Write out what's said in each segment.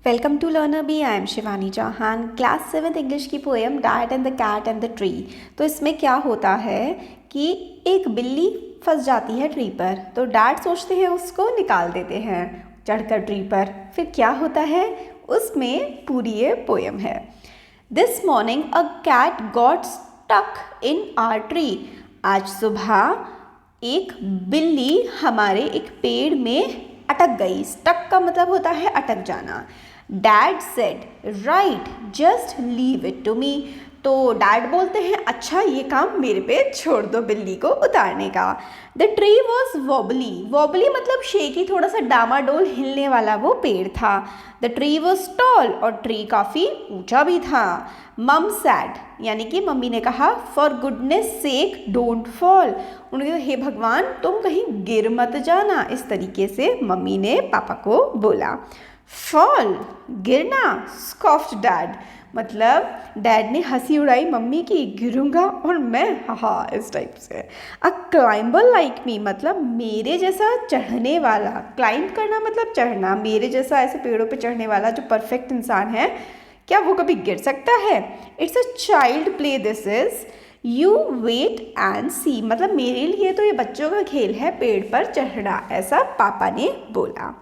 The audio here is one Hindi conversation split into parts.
Welcome to Learner Bee. I am Shivani Chauhan. Class 7th English की poem dad and the cat and the tree. तो इसमें क्या होता है कि एक बिल्ली फंस जाती है ट्री पर, तो डैड सोचते हैं उसको निकाल देते हैं चढ़कर ट्री पर। फिर क्या होता है उसमें पूरी ये पोएम है। This morning a cat got stuck in our tree. आज सुबह एक बिल्ली हमारे एक पेड़ में अटक गई। स्टक का मतलब होता है अटक जाना। Dad said right just leave it to me. तो डैड बोलते हैं अच्छा ये काम मेरे पे छोड़ दो बिल्ली को उतारने का। The tree was wobbly. Wobbly मतलब शेकी, थोड़ा सा डामाडोल हिलने वाला वो पेड़ था। द ट्री वॉज टॉल और ट्री काफ़ी ऊंचा भी था। मम सैड यानी कि मम्मी ने कहा for goodness sec don't fall. उन्होंने कहा हे भगवान तुम कहीं गिर मत जाना। इस तरीके से मम्मी ने पापा को बोला। फॉल गिरना, स्कॉफ्ड डैड मतलब डैड ने हंसी उड़ाई मम्मी की, गिरूंगा और मैं हाँ इस टाइप से। अ क्लाइंबर लाइक मी मतलब मेरे जैसा चढ़ने वाला। क्लाइंब करना मतलब चढ़ना, मेरे जैसा ऐसे पेड़ों पे चढ़ने वाला जो परफेक्ट इंसान है, क्या वो कभी गिर सकता है? It's a child play this is, you wait and see मतलब मेरे लिए तो ये बच्चों का खेल है पेड़ पर चढ़ना, ऐसा पापा ने बोला।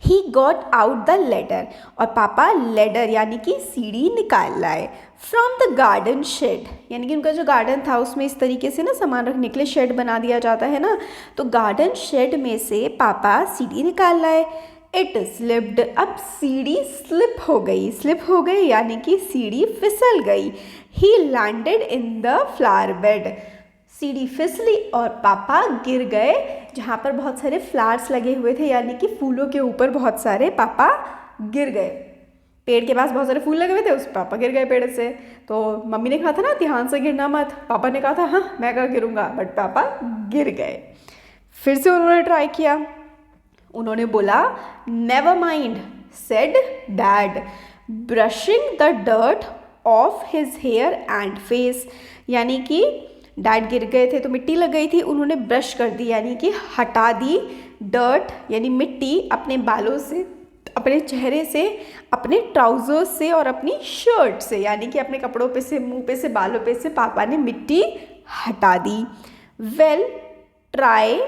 He got out the ladder और पापा लेडर यानी कि सीढ़ी निकाल लाए। फ्रॉम द गार्डन शेड यानी कि उनका जो गार्डन था उसमें इस तरीके से ना सामान रखने के लिए शेड बना दिया जाता है ना, तो गार्डन शेड में से पापा सीढ़ी निकाल लाए। इट स्लिप्ड अब सीढ़ी स्लिप हो गई यानी कि सीढ़ी फिसल गई। ही landed in the flower bed. सीढ़ी फिसली और पापा गिर गए जहाँ पर बहुत सारे फ्लावर्स लगे हुए थे यानी कि फूलों के ऊपर बहुत सारे पापा गिर गए। पेड़ के पास बहुत सारे फूल लगे हुए थे, उस पापा गिर गए पेड़ से। तो मम्मी ने कहा था ना ध्यान से गिरना मत, पापा ने कहा था हाँ मैं क्या गिरूंगा, बट पापा गिर गए। फिर से उन्होंने ट्राई किया, उन्होंने बोला never mind said dad brushing the dirt off his hair and face यानी कि डैड गिर गए थे तो मिट्टी लग गई थी, उन्होंने ब्रश कर दी यानी कि हटा दी डर्ट यानी मिट्टी अपने बालों से, अपने चेहरे से, अपने ट्राउजर्स से और अपनी शर्ट से यानी कि अपने कपड़ों पे से, मुंह पे से, बालों पे से पापा ने मिट्टी हटा दी। वेल ट्राई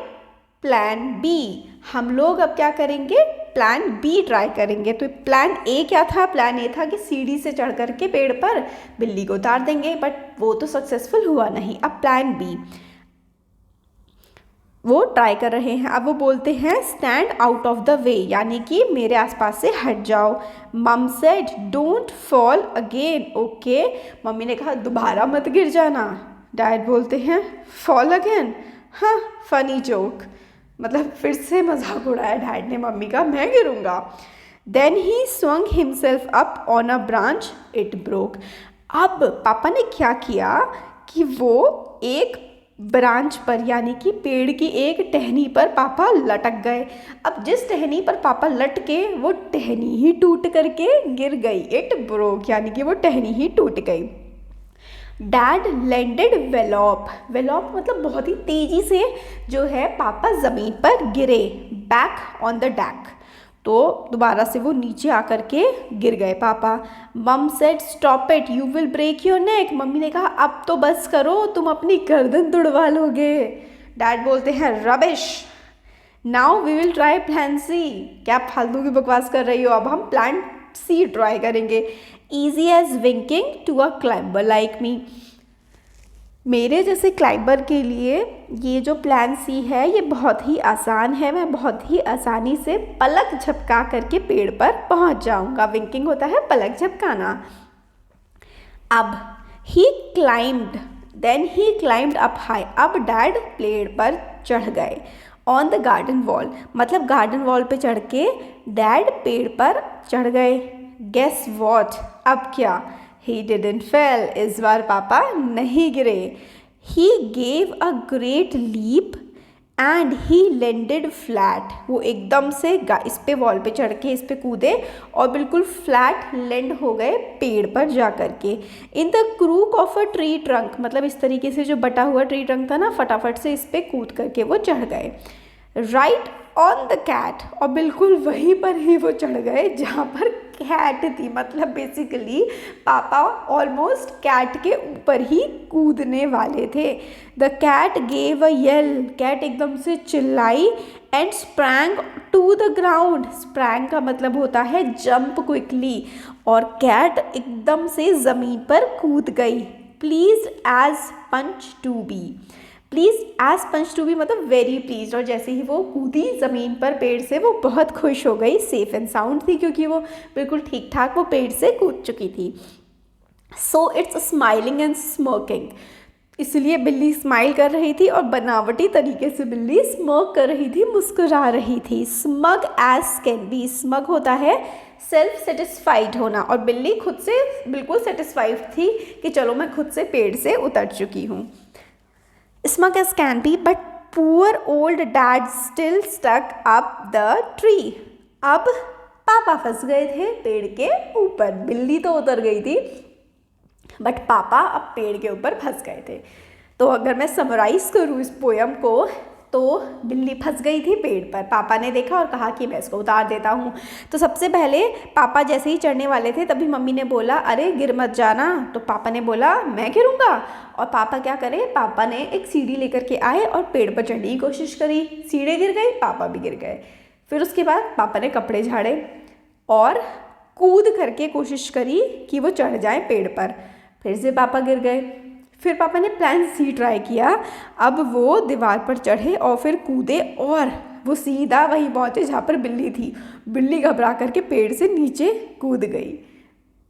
प्लान बी, हम लोग अब क्या करेंगे प्लान बी ट्राई करेंगे। तो प्लान ए क्या था? प्लान ए था कि सीढ़ी से चढ़ करके पेड़ पर बिल्ली को उतार देंगे, बट वो तो सक्सेसफुल हुआ नहीं। अब प्लान बी वो ट्राई कर रहे हैं। अब वो बोलते हैं stand out of the way यानी कि मेरे आसपास से हट जाओ। मम said don't fall again okay. Mummy ने कहा दोबारा मत गिर जाना। डैड बोलते हैं फॉल अगेन, हाँ फनी जोक मतलब फिर से मजाक उड़ाया डैड ने मम्मी का, मैं गिरूंगा। Then he swung himself up on a branch, it broke. अब पापा ने क्या किया कि वो एक ब्रांच पर यानी कि पेड़ की एक टहनी पर पापा लटक गए। अब जिस टहनी पर पापा लटके वो टहनी ही टूट करके गिर गई। इट ब्रोक यानी कि वो टहनी ही टूट गई। डैड लैंडेड वेलॉप, वेलॉप मतलब बहुत ही तेज़ी से जो है पापा ज़मीन पर गिरे। बैक ऑन द डैक तो दोबारा से वो नीचे आकर के गिर गए पापा। Mum said stop it you will break your neck. मम्मी ने कहा अब तो बस करो तुम अपनी गर्दन तुड़वा लोगे। डैड बोलते हैं rubbish now we will try plan C. क्या फालतू की बकवास कर रही हो, अब हम प्लान सी ट्राई करेंगे। Easy as winking to a climber like me, मेरे जैसे क्लाइंबर के लिए ये जो प्लान सी है ये बहुत ही आसान है। मैं बहुत ही आसानी से पलक झपका करके पेड़ पर पहुंच जाऊंगा। विंकिंग होता है पलक झपकाना। अब he climbed then he climbed up high, अब डैड पेड़ पर चढ़ गए। ऑन द गार्डन वॉल मतलब गार्डन वॉल पे चढ़ के डैड पेड़ पर चढ़ गए। गेस वॉट अब क्या? ही डिडंट फेल, इस बार पापा नहीं गिरे। He gave a great leap and he landed flat, वो एकदम से इस पे वॉल पे चढ़ के इस पे कूदे और बिल्कुल फ्लैट लैंड हो गए पेड़ पर जा कर के। In the crook of a tree trunk मतलब इस तरीके से जो बटा हुआ ट्री ट्रंक था ना, फटाफट से इस पे कूद करके वो चढ़ गए। राइट ऑन द कैट, और बिल्कुल वहीं पर ही वो चढ़ गए जहाँ पर कैट थी। मतलब बेसिकली पापा ऑलमोस्ट कैट के ऊपर ही कूदने वाले थे। The cat gave a yell, cat एकदम से चिल्लाई, and sprang to the ground, sprang का मतलब होता है जंप क्विकली, और कैट एकदम से ज़मीन पर कूद गई। Please as punch to be, please as punch to be मतलब वेरी प्लीज, और जैसे ही वो कूदी ज़मीन पर पेड़ से वो बहुत खुश हो गई, सेफ एंड साउंड थी क्योंकि वो बिल्कुल ठीक ठाक वो पेड़ से कूद चुकी थी। So it's smiling and smirking, इसलिए बिल्ली स्माइल कर रही थी और बनावटी तरीके से बिल्ली स्मर्क कर रही थी, मुस्कुरा रही थी। Smug as can be, smug होता है सेल्फ सेटिस्फाइड होना, और बिल्ली खुद से बिल्कुल सेटिस्फाइड थी कि चलो मैं खुद से पेड़ से उतर चुकी हूँ। Smug as can be, but poor old dad still stuck up the tree. अब पापा फंस गए थे पेड़ के ऊपर, बिल्ली तो उतर गई थी बट पापा अब पेड़ के ऊपर फंस गए थे। तो अगर मैं समराइज करूँ इस पोयम को, तो बिल्ली फंस गई थी पेड़ पर, पापा ने देखा और कहा कि मैं इसको उतार देता हूँ। तो सबसे पहले पापा जैसे ही चढ़ने वाले थे तभी मम्मी ने बोला अरे गिर मत जाना, तो पापा ने बोला मैं गिरूँगा, और पापा क्या करें, पापा ने एक सीढ़ी लेकर के आए और पेड़ पर चढ़ने की कोशिश करी, सीढ़ी गिर गई, पापा भी गिर गए। फिर उसके बाद पापा ने कपड़े झाड़े और कूद करके कोशिश करी कि वो चढ़ जाए पेड़ पर, फिर से पापा गिर गए। फिर पापा ने प्लान सी ट्राई किया, अब वो दीवार पर चढ़े और फिर कूदे और वो सीधा वहीं पहुँचे जहाँ पर बिल्ली थी। बिल्ली घबरा करके पेड़ से नीचे कूद गई,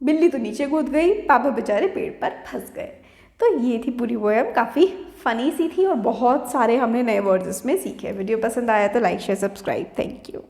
बिल्ली तो नीचे कूद गई, पापा बेचारे पेड़ पर फंस गए। तो ये थी पूरी पोएम, काफ़ी फ़नी सी थी और बहुत सारे हमने नए वर्ड्स इसमें सीखे। वीडियो पसंद आया तो like share subscribe, thank you.